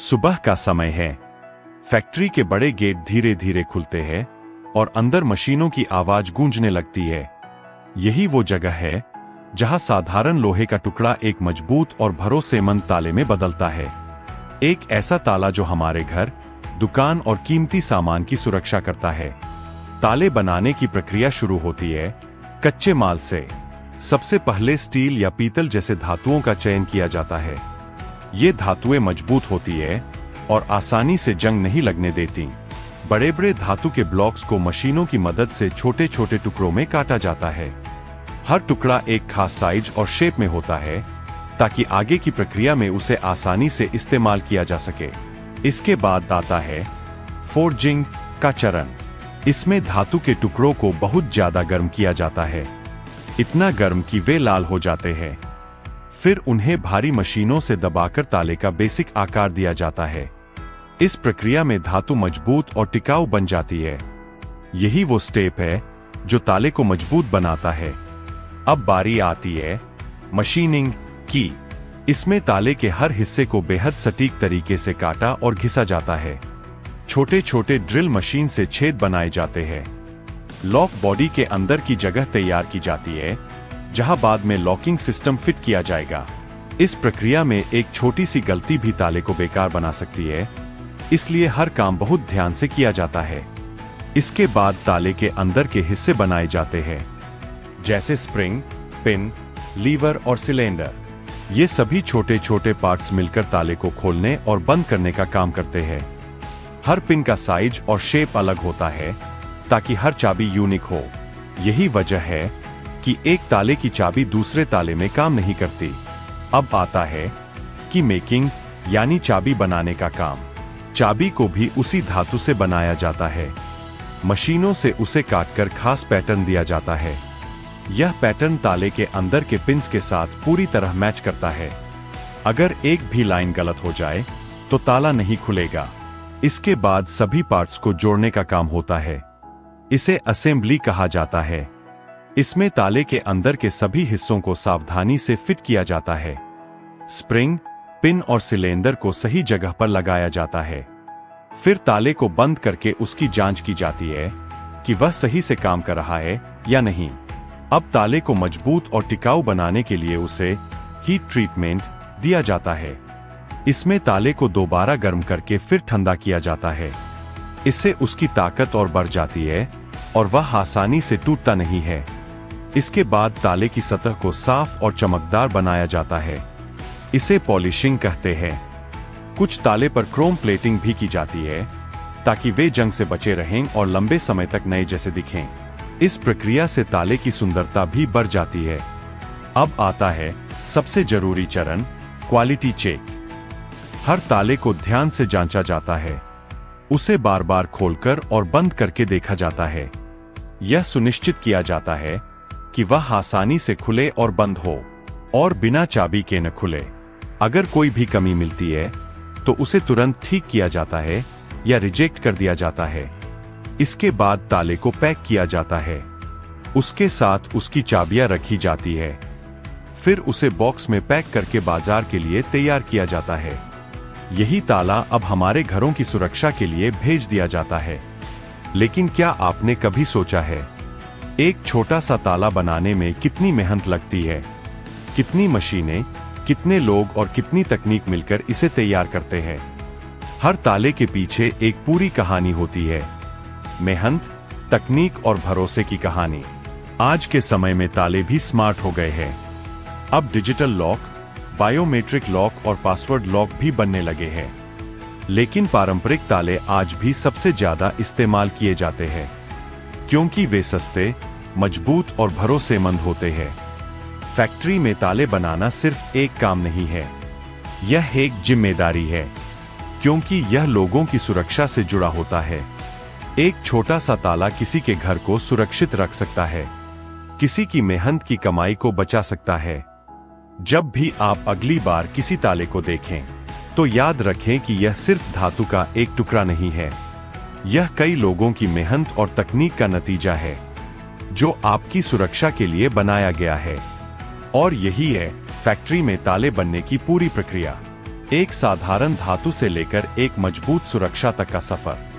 सुबह का समय है। फैक्ट्री के बड़े गेट धीरे धीरे खुलते हैं और अंदर मशीनों की आवाज गूंजने लगती है। यही वो जगह है जहां साधारण लोहे का टुकड़ा एक मजबूत और भरोसेमंद ताले में बदलता है। एक ऐसा ताला जो हमारे घर, दुकान और कीमती सामान की सुरक्षा करता है। ताले बनाने की प्रक्रिया शुरू होती है कच्चे माल से। सबसे पहले स्टील या पीतल जैसे धातुओं का चयन किया जाता है। ये धातुएं मजबूत होती है और आसानी से जंग नहीं लगने देती। बड़े बड़े धातु के ब्लॉक्स को मशीनों की मदद से छोटे छोटे टुकड़ों में काटा जाता है। हर टुकड़ा एक खास साइज और शेप में होता है ताकि आगे की प्रक्रिया में उसे आसानी से इस्तेमाल किया जा सके। इसके बाद आता है फोर्जिंग का चरण। इसमें धातु के टुकड़ों को बहुत ज्यादा गर्म किया जाता है, इतना गर्म कि वे लाल हो जाते हैं। फिर उन्हें भारी मशीनों से दबाकर ताले का बेसिक आकार दिया जाता है। इस प्रक्रिया में धातु मजबूत और टिकाऊ बन जाती है। यही वो स्टेप है जो ताले को मजबूत बनाता है। अब बारी आती है मशीनिंग की। इसमें ताले के हर हिस्से को बेहद सटीक तरीके से काटा और घिसा जाता है। छोटे छोटे ड्रिल मशीन से छेद बनाए जाते हैं। लॉक बॉडी के अंदर की जगह तैयार की जाती है जहां बाद में लॉकिंग सिस्टम फिट किया जाएगा। इस प्रक्रिया में एक छोटी सी गलती भी ताले को बेकार बना सकती है, इसलिए हर काम बहुत ध्यान से किया जाता है। इसके बाद ताले के अंदर के हिस्से बनाए जाते हैं, जैसे स्प्रिंग, पिन, लीवर और सिलेंडर। ये सभी छोटे छोटे पार्ट्स मिलकर ताले को खोलने और बंद करने का काम करते हैं। हर पिन का साइज और शेप अलग होता है ताकि हर चाबी यूनिक हो। यही वजह है कि एक ताले की चाबी दूसरे ताले में काम नहीं करती। अब आता है कि मेकिंग यानी चाबी बनाने का काम। चाबी को भी उसी धातु से बनाया जाता है। मशीनों से उसे काटकर खास पैटर्न दिया जाता है। यह पैटर्न ताले के अंदर के पिन्स के साथ पूरी तरह मैच करता है। अगर एक भी लाइन गलत हो जाए तो ताला नहीं खुलेगा। इसके बाद सभी पार्ट्स को जोड़ने का काम होता है। इसे असेंबली कहा जाता है। इसमें ताले के अंदर के सभी हिस्सों को सावधानी से फिट किया जाता है। स्प्रिंग, पिन और सिलेंडर को सही जगह पर लगाया जाता है। फिर ताले को बंद करके उसकी जांच की जाती है कि वह सही से काम कर रहा है या नहीं। अब ताले को मजबूत और टिकाऊ बनाने के लिए उसे हीट ट्रीटमेंट दिया जाता है। इसमें ताले को दोबारा गर्म करके फिर ठंडा किया जाता है। इससे उसकी ताकत और बढ़ जाती है और वह आसानी से टूटता नहीं है। इसके बाद ताले की सतह को साफ और चमकदार बनाया जाता है। इसे पॉलिशिंग कहते हैं। कुछ ताले पर क्रोम प्लेटिंग भी की जाती है ताकि वे जंग से बचे रहें और लंबे समय तक नए जैसे दिखें। इस प्रक्रिया से ताले की सुंदरता भी बढ़ जाती है। अब आता है सबसे जरूरी चरण, क्वालिटी चेक। हर ताले को ध्यान से जांचा जाता है। उसे बार बार खोलकर और बंद करके देखा जाता है। यह सुनिश्चित किया जाता है कि वह आसानी से खुले और बंद हो और बिना चाबी के न खुले। अगर कोई भी कमी मिलती है तो उसे तुरंत ठीक किया जाता है या रिजेक्ट कर दिया जाता है। इसके बाद ताले को पैक किया जाता है। उसके साथ उसकी चाबियां रखी जाती है। फिर उसे बॉक्स में पैक करके बाजार के लिए तैयार किया जाता है। यही ताला अब हमारे घरों की सुरक्षा के लिए भेज दिया जाता है। लेकिन क्या आपने कभी सोचा है, एक छोटा सा ताला बनाने में कितनी मेहनत लगती है? कितनी मशीनें, कितने लोग और कितनी तकनीक मिलकर इसे तैयार करते हैं? हर ताले के पीछे एक पूरी कहानी होती है। मेहनत, तकनीक और भरोसे की कहानी। आज के समय में ताले भी स्मार्ट हो गए हैं। अब डिजिटल लॉक, बायोमेट्रिक लॉक और पासवर्ड लॉक भी बनने लगे हैं। लेकिन पारंपरिक ताले आज भी सबसे ज्यादा इस्तेमाल किए जाते हैं क्योंकि वे सस्ते, मजबूत और भरोसेमंद होते हैं। फैक्ट्री में ताले बनाना सिर्फ एक काम नहीं है, यह एक जिम्मेदारी है क्योंकि यह लोगों की सुरक्षा से जुड़ा होता है। एक छोटा सा ताला किसी के घर को सुरक्षित रख सकता है, किसी की मेहनत की कमाई को बचा सकता है। जब भी आप अगली बार किसी ताले को देखें तो याद रखें कि यह सिर्फ धातु का एक टुकड़ा नहीं है, यह कई लोगों की मेहनत और तकनीक का नतीजा है जो आपकी सुरक्षा के लिए बनाया गया है। और यही है फैक्ट्री में ताले बनने की पूरी प्रक्रिया। एक साधारण धातु से लेकर एक मजबूत सुरक्षा तक का सफर।